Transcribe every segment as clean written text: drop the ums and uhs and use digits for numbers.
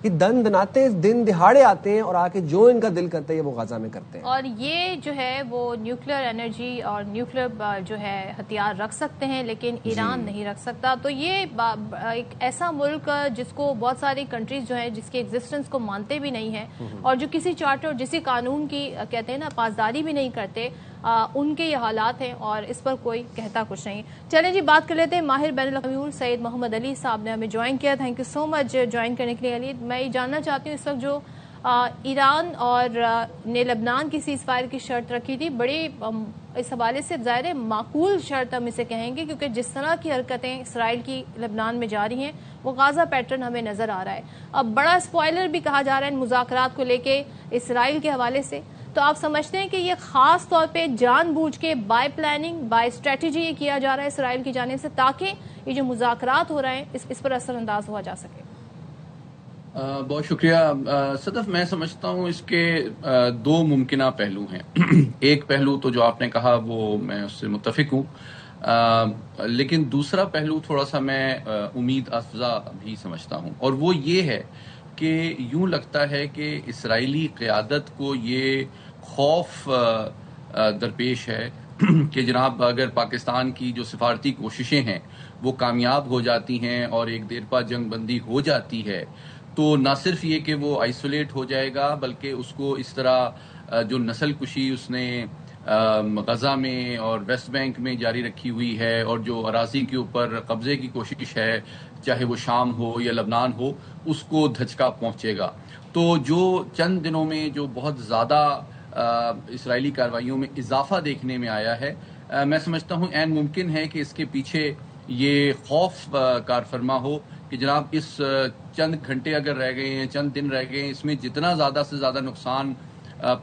کہ دن دناتے دن دہاڑے آتے ہیں اور آ کے جو ان کا دل کرتا ہے وہ غزہ میں کرتے ہیں. اور یہ جو ہے وہ نیوکلیر انرجی اور نیوکلیر جو ہے ہتھیار رکھ سکتے ہیں لیکن ایران نہیں رکھ سکتا. تو یہ ایک ایسا ملک جس کو بہت ساری کنٹریز جو ہیں جس کی ایگزسٹنس کو مانتے بھی نہیں ہیں اور جو کسی چارٹر اور کسی قانون کی کہتے ہیں نا پاسداری بھی نہیں کرتے, ان کے یہ حالات ہیں اور اس پر کوئی کہتا کچھ نہیں. چلیں جی بات کر لیتے ہیں ماہر بین الاقوامی سید محمد علی صاحب نے ہمیں جوائن کیا. Thank you so much join کرنے کے لیے. علی, میں یہ جاننا چاہتی ہوں اس وقت جو ایران اور نے لبنان کی سیز فائر کی شرط رکھی تھی, بڑی اس حوالے سے ظاہر معقول شرط ہم اسے کہیں گے کیونکہ جس طرح کی حرکتیں اسرائیل کی لبنان میں جاری ہیں وہ غازہ پیٹرن ہمیں نظر آ رہا ہے. اب بڑا اسپوائلر بھی کہا جا رہا ہے ان مذاکرات کو لے کے اسرائیل کے حوالے سے. تو آپ سمجھتے ہیں کہ یہ خاص طور پہ جان بوجھ کے بائی پلاننگ بائی اسٹریٹجی یہ کیا جا رہا ہے اسرائیل کی جانب سے تاکہ یہ جو مذاکرات ہو رہے ہیں اس پر اثر انداز ہوا جا سکے؟ بہت شکریہ صدف. میں سمجھتا ہوں اس کے دو ممکنہ پہلو ہیں. ایک پہلو تو جو آپ نے کہا وہ میں اس سے متفق ہوں, لیکن دوسرا پہلو تھوڑا سا میں امید افزا بھی سمجھتا ہوں, اور وہ یہ ہے کہ یوں لگتا ہے کہ اسرائیلی قیادت کو یہ خوف درپیش ہے کہ جناب اگر پاکستان کی جو سفارتی کوششیں ہیں وہ کامیاب ہو جاتی ہیں اور ایک دیرپا جنگ بندی ہو جاتی ہے تو نہ صرف یہ کہ وہ آئسولیٹ ہو جائے گا بلکہ اس کو اس طرح جو نسل کشی اس نے غزہ میں اور ویسٹ بینک میں جاری رکھی ہوئی ہے اور جو اراضی کے اوپر قبضے کی کوشش ہے چاہے وہ شام ہو یا لبنان ہو اس کو دھچکا پہنچے گا. تو جو چند دنوں میں جو بہت زیادہ اسرائیلی کارروائیوں میں اضافہ دیکھنے میں آیا ہے, میں سمجھتا ہوں عین ممکن ہے کہ اس کے پیچھے یہ خوف کار فرما ہو کہ جناب اس چند گھنٹے اگر رہ گئے ہیں, چند دن رہ گئے ہیں, اس میں جتنا زیادہ سے زیادہ نقصان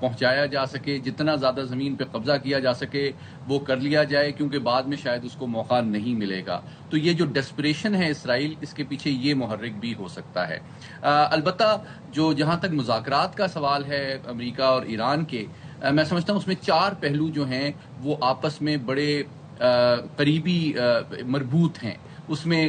پہنچایا جا سکے, جتنا زیادہ زمین پہ قبضہ کیا جا سکے وہ کر لیا جائے, کیونکہ بعد میں شاید اس کو موقع نہیں ملے گا. تو یہ جو ڈیسپریشن ہے اسرائیل, اس کے پیچھے یہ محرک بھی ہو سکتا ہے. البتہ جو جہاں تک مذاکرات کا سوال ہے امریکہ اور ایران کے, میں سمجھتا ہوں اس میں چار پہلو جو ہیں وہ آپس میں بڑے قریبی مربوط ہیں. اس میں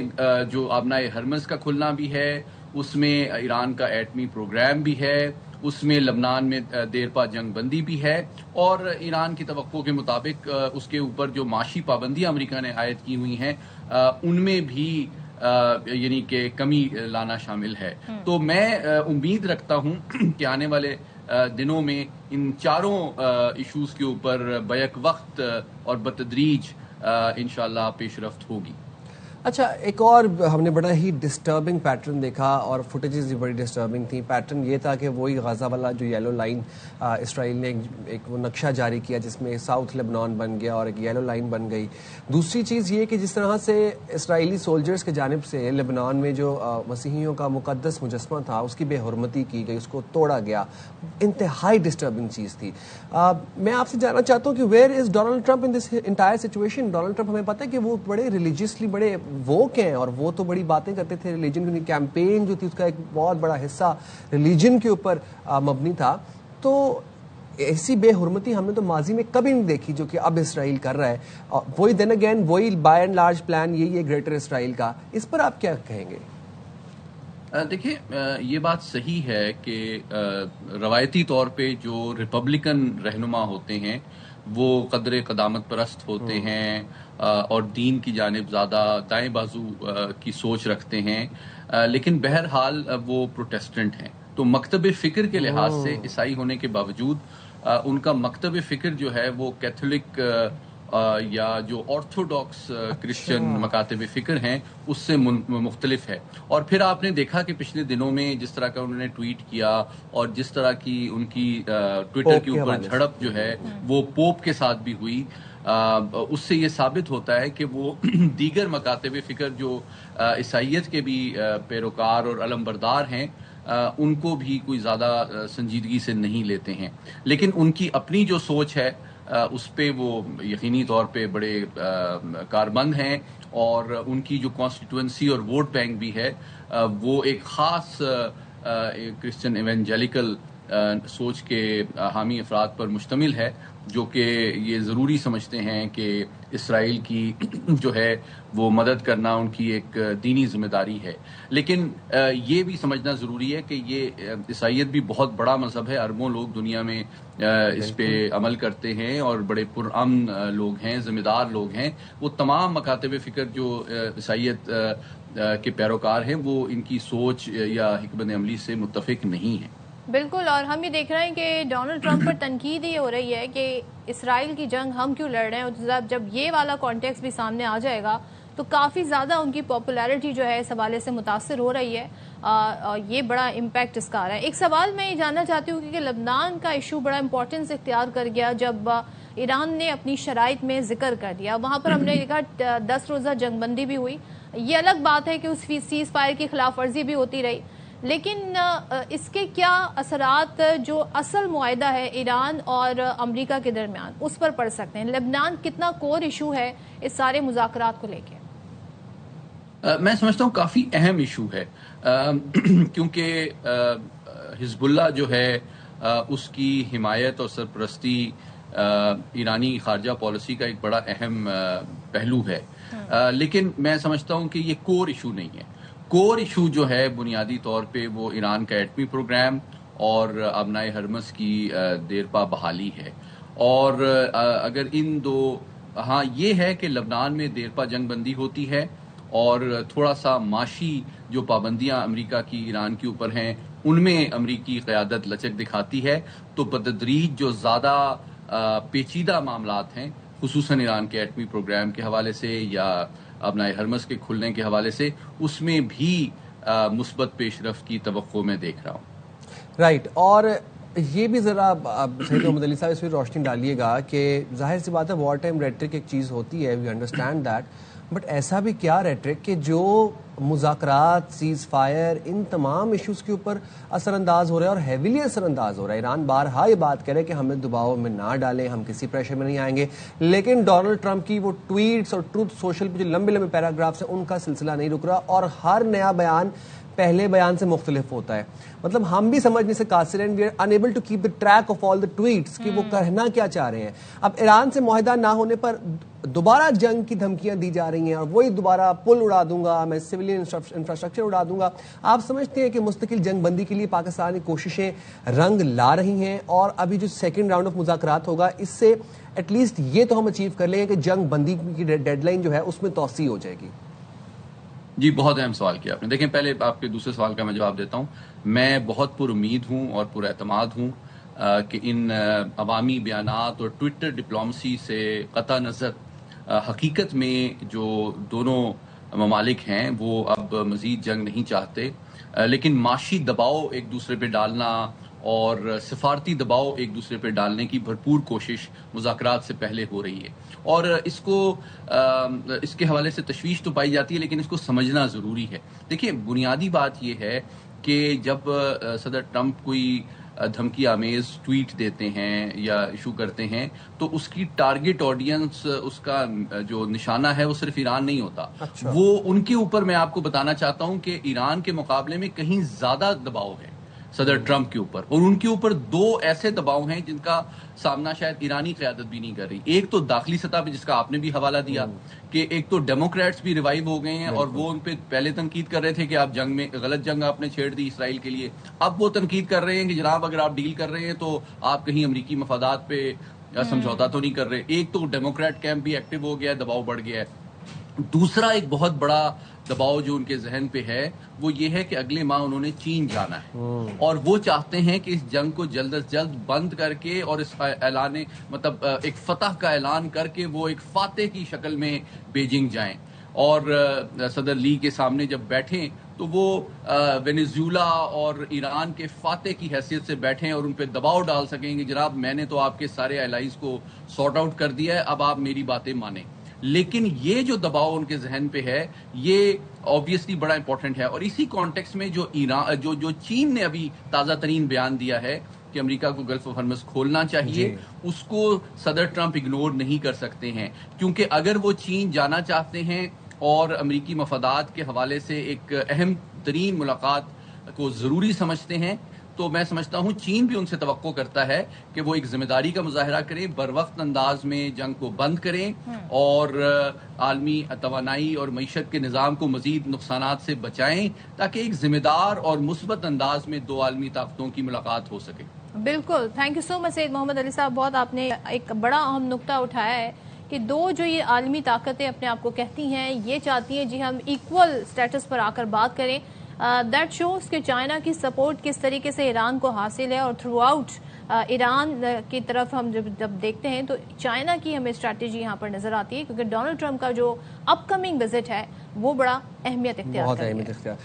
جو آبنائے ہرمز کا کھلنا بھی ہے, اس میں ایران کا ایٹمی پروگرام بھی ہے, اس میں لبنان میں دیرپا جنگ بندی بھی ہے, اور ایران کی توقع کے مطابق اس کے اوپر جو معاشی پابندیاں امریکہ نے عائد کی ہوئی ہیں ان میں بھی یعنی کہ کمی لانا شامل ہے. تو میں امید رکھتا ہوں کہ آنے والے دنوں میں ان چاروں ایشوز کے اوپر بیک وقت اور بتدریج انشاءاللہ پیش رفت ہوگی. اچھا, ایک اور ہم نے بڑا ہی ڈسٹربنگ پیٹرن دیکھا اور فوٹیجز بھی بڑی ڈسٹربنگ تھیں. پیٹرن یہ تھا کہ وہی غزہ والا جو یلو لائن اسرائیل نے ایک وہ نقشہ جاری کیا جس میں ساؤتھ لبنان بن گیا اور ایک یلو لائن بن گئی. دوسری چیز یہ کہ جس طرح سے اسرائیلی سولجرز کی جانب سے لبنان میں جو مسیحیوں کا مقدس مجسمہ تھا اس کی بے حرمتی کی گئی, اس کو توڑا گیا, انتہائی ڈسٹربنگ چیز تھی. میں آپ سے جاننا چاہتا ہوں کہ where is Donald Trump in this entire situation. Donald Trump ہمیں پتہ ہے کہ وہ بڑے ریلیجیسلی بڑے ووک ہیں اور وہ تو بڑی باتیں کرتے تھے ریلیجن کی. کیمپین جو تھی اس کا ایک بہت بڑا حصہ ریلیجن کے اوپر مبنی تھا. تو ایسی بے حرمتی ہم نے تو ماضی میں کبھی نہیں دیکھی جو کہ اب اسرائیل کر رہا ہے. وہی دین اگین وہی بائی اینڈ لارج پلان یہی ہے گریٹر اسرائیل کا. اس پر آپ کیا کہیں گے؟ دیکھیے, یہ بات صحیح ہے کہ روایتی طور پہ جو ریپبلکن رہنما ہوتے ہیں وہ قدر قدامت پرست ہوتے ہیں اور دین کی جانب زیادہ دائیں بازو کی سوچ رکھتے ہیں, لیکن بہرحال وہ پروٹیسٹنٹ ہیں. تو مکتب فکر کے لحاظ سے عیسائی ہونے کے باوجود ان کا مکتب فکر جو ہے وہ کیتھولک یا جو آرتھوڈاکس کرسچن مکاتب فکر ہیں اس سے مختلف ہے. اور پھر آپ نے دیکھا کہ پچھلے دنوں میں جس طرح کا انہوں نے ٹویٹ کیا اور جس طرح کی ان کی ٹویٹر کے اوپر جھڑپ جو ہے وہ پوپ کے ساتھ بھی ہوئی, اس سے یہ ثابت ہوتا ہے کہ وہ دیگر مکاتب فکر جو عیسائیت کے بھی پیروکار اور علمبردار ہیں ان کو بھی کوئی زیادہ سنجیدگی سے نہیں لیتے ہیں. لیکن ان کی اپنی جو سوچ ہے اس پہ وہ یقینی طور پہ بڑے کاربند ہیں, اور ان کی جو کانسٹیٹوئنسی اور ووٹ بینک بھی ہے وہ ایک خاص کرسچن ایونجیلیکل سوچ کے حامی افراد پر مشتمل ہے، جو کہ یہ ضروری سمجھتے ہیں کہ اسرائیل کی جو ہے وہ مدد کرنا ان کی ایک دینی ذمہ داری ہے. لیکن یہ بھی سمجھنا ضروری ہے کہ یہ عیسائیت بھی بہت بڑا مذہب ہے، اربوں لوگ دنیا میں اس پہ عمل کرتے ہیں اور بڑے پرامن لوگ ہیں، ذمہ دار لوگ ہیں. وہ تمام مکاتب فکر جو عیسائیت کے پیروکار ہیں وہ ان کی سوچ یا حکمت عملی سے متفق نہیں ہیں. بالکل، اور ہم یہ دیکھ رہے ہیں کہ ڈونلڈ ٹرمپ پر تنقید یہ ہو رہی ہے کہ اسرائیل کی جنگ ہم کیوں لڑ رہے ہیں. جب یہ والا کانٹیکس بھی سامنے آ جائے گا تو کافی زیادہ ان کی پاپولیرٹی جو ہے اس حوالے سے متاثر ہو رہی ہے، اور یہ بڑا امپیکٹ اس کا آ رہا ہے. ایک سوال میں یہ جاننا چاہتی ہوں کہ لبنان کا ایشو بڑا امپورٹنس اختیار کر گیا جب ایران نے اپنی شرائط میں ذکر کر دیا. وہاں پر ہم نے دیکھا 10 روزہ جنگ بندی بھی ہوئی. یہ الگ بات ہے کہ اس سیز فائر کی خلاف ورزی بھی ہوتی رہی، لیکن اس کے کیا اثرات جو اصل معاہدہ ہے ایران اور امریکہ کے درمیان اس پر پڑ سکتے ہیں؟ لبنان کتنا کور ایشو ہے اس سارے مذاکرات کو لے کے؟ میں سمجھتا ہوں کافی اہم ایشو ہے، کیونکہ حزب اللہ جو ہے اس کی حمایت اور سرپرستی ایرانی خارجہ پالیسی کا ایک بڑا اہم پہلو ہے. لیکن میں سمجھتا ہوں کہ یہ کور ایشو نہیں ہے. کور ایشو جو ہے بنیادی طور پہ وہ ایران کا ایٹمی پروگرام اور ابنائے ہرمس کی دیرپا بحالی ہے. اور اگر ان دو، ہاں یہ ہے کہ لبنان میں دیرپا جنگ بندی ہوتی ہے اور تھوڑا سا معاشی جو پابندیاں امریکہ کی ایران کے اوپر ہیں ان میں امریکی قیادت لچک دکھاتی ہے، تو بتدریج جو زیادہ پیچیدہ معاملات ہیں خصوصاً ایران کے ایٹمی پروگرام کے حوالے سے یا ابنائے ہرمس کے کھلنے کے حوالے سے، اس میں بھی مثبت پیش رفت کی توقع میں دیکھ رہا ہوں. رائٹ. اور یہ بھی ذرا سید محمد علی صاحب اس پہ روشنی ڈالیے گا کہ ظاہر سی بات ہے وار ٹائم ریٹرک ایک چیز ہوتی ہے، وی انڈرسٹینڈ دیٹ، بٹ ایسا بھی کیا ریٹرک کہ جو مذاکرات، سیز فائر، ان تمام ایشوز کے اوپر اثر انداز ہو رہا ہے اور ہیویلی اثر انداز ہو رہا ہے. ایران بارہا یہ بات کرے کہ ہمیں دباؤ میں نہ ڈالیں، ہم کسی پریشر میں نہیں آئیں گے، لیکن ڈونلڈ ٹرمپ کی وہ ٹویٹس اور ٹروتھ سوشل پہ جو لمبے لمبے پیراگرافس ہیں ان کا سلسلہ نہیں رک رہا، اور ہر نیا بیان پہلے بیان سے مختلف ہوتا ہے. مطلب ہم بھی سمجھنے سے قاصر ہیں، we are unable to keep the track of all the tweets کہ وہ کہنا کیا چاہ رہے ہیں. اب ایران سے معاہدہ نہ ہونے پر دوبارہ جنگ کی دھمکیاں دی جا رہی ہیں، اور وہی دوبارہ پل اڑا دوں گا میں، سویلین انفراسٹرکچر اڑا دوں گا. آپ سمجھتے ہیں کہ مستقل جنگ بندی کے لیے پاکستان کی کوششیں رنگ لا رہی ہیں، اور ابھی جو سیکنڈ راؤنڈ آف مذاکرات ہوگا اس سے ایٹ لیسٹ یہ تو ہم اچیو کر لیں گے کہ جنگ بندی کی ڈیڈ لائن جو ہے اس میں توسیع ہو جائے گی؟ جی بہت اہم سوال کیا آپ نے. دیکھیں پہلے آپ کے دوسرے سوال کا میں جواب دیتا ہوں. میں بہت پر امید ہوں اور پر اعتماد ہوں کہ ان عوامی بیانات اور ٹویٹر ڈپلومسی سے قطع نظر حقیقت میں جو دونوں ممالک ہیں وہ اب مزید جنگ نہیں چاہتے، لیکن معاشی دباؤ ایک دوسرے پہ ڈالنا اور سفارتی دباؤ ایک دوسرے پہ ڈالنے کی بھرپور کوشش مذاکرات سے پہلے ہو رہی ہے. اور اس کے حوالے سے تشویش تو پائی جاتی ہے، لیکن اس کو سمجھنا ضروری ہے. دیکھیے بنیادی بات یہ ہے کہ جب صدر ٹرمپ کوئی دھمکی آمیز ٹویٹ دیتے ہیں یا ایشو کرتے ہیں تو اس کی ٹارگٹ آڈینس، اس کا جو نشانہ ہے وہ صرف ایران نہیں ہوتا. وہ ان کے اوپر میں آپ کو بتانا چاہتا ہوں کہ ایران کے مقابلے میں کہیں زیادہ دباؤ ہے صدر ٹرمپ کے اوپر، اور ان کے اوپر دو ایسے دباؤ ہیں جن کا سامنا شاید ایرانی قیادت بھی نہیں کر رہی. ایک تو داخلی سطح پہ جس کا آپ نے بھی حوالہ دیا کہ ایک تو ڈیموکریٹس بھی ریوائیو ہو گئے ہیں اور وہ ان پہ پہلے تنقید کر رہے تھے کہ آپ جنگ میں غلط جنگ آپ نے چھیڑ دی اسرائیل کے لیے، اب وہ تنقید کر رہے ہیں کہ جناب اگر آپ ڈیل کر رہے ہیں تو آپ کہیں امریکی مفادات پہ سمجھوتا تو نہیں کر رہے. ایک تو ڈیموکریٹ کیمپ بھی ایکٹیو ہو گیا ہے، دباؤ بڑھ گیا ہے. دوسرا ایک بہت بڑا دباؤ جو ان کے ذہن پہ ہے وہ یہ ہے کہ اگلے ماہ انہوں نے چین جانا ہے اور وہ چاہتے ہیں کہ اس جنگ کو جلد از جلد بند کر کے اور اس اعلان مطلب ایک فتح کا اعلان کر کے وہ ایک فاتح کی شکل میں بیجنگ جائیں اور صدر لی کے سامنے جب بیٹھیں تو وہ وینیزویلا اور ایران کے فاتح کی حیثیت سے بیٹھیں اور ان پہ دباؤ ڈال سکیں کہ جناب میں نے تو آپ کے سارے الائز کو سارٹ آؤٹ کر دیا ہے، اب آپ میری باتیں مانیں. لیکن یہ جو دباؤ ان کے ذہن پہ ہے یہ آبویسلی بڑا امپورٹنٹ ہے. اور اسی کانٹیکس میں جو چین نے ابھی تازہ ترین بیان دیا ہے کہ امریکہ کو گلف آف ہرمز کھولنا چاہیے، اس کو صدر ٹرمپ اگنور نہیں کر سکتے ہیں، کیونکہ اگر وہ چین جانا چاہتے ہیں اور امریکی مفادات کے حوالے سے ایک اہم ترین ملاقات کو ضروری سمجھتے ہیں تو میں سمجھتا ہوں چین بھی ان سے توقع کرتا ہے کہ وہ ایک ذمہ داری کا مظاہرہ کریں، بروقت انداز میں جنگ کو بند کریں اور عالمی توانائی اور معیشت کے نظام کو مزید نقصانات سے بچائیں، تاکہ ایک ذمہ دار اور مثبت انداز میں دو عالمی طاقتوں کی ملاقات ہو سکے۔ بالکل، تھینک یو سو مچ سید محمد علی صاحب، بہت آپ نے ایک بڑا اہم نقطہ اٹھایا ہے کہ دو جو یہ عالمی طاقتیں اپنے آپ کو کہتی ہیں، یہ چاہتی ہیں جی ہم ایکول سٹیٹس پر آ کر بات کریں۔ دیٹ شوز کہ چائنا کی سپورٹ کس طریقے سے ایران کو حاصل ہے، اور تھرو آؤٹ ایران کی طرف ہم جب دیکھتے ہیں تو چائنا کی ہمیں اسٹریٹجی یہاں پر نظر آتی ہے، کیونکہ ڈونلڈ ٹرمپ کا جو اپ کمنگ وزٹ ہے وہ بڑا اہمیت اختیار بہت کرے اہمیت گا۔ اختیار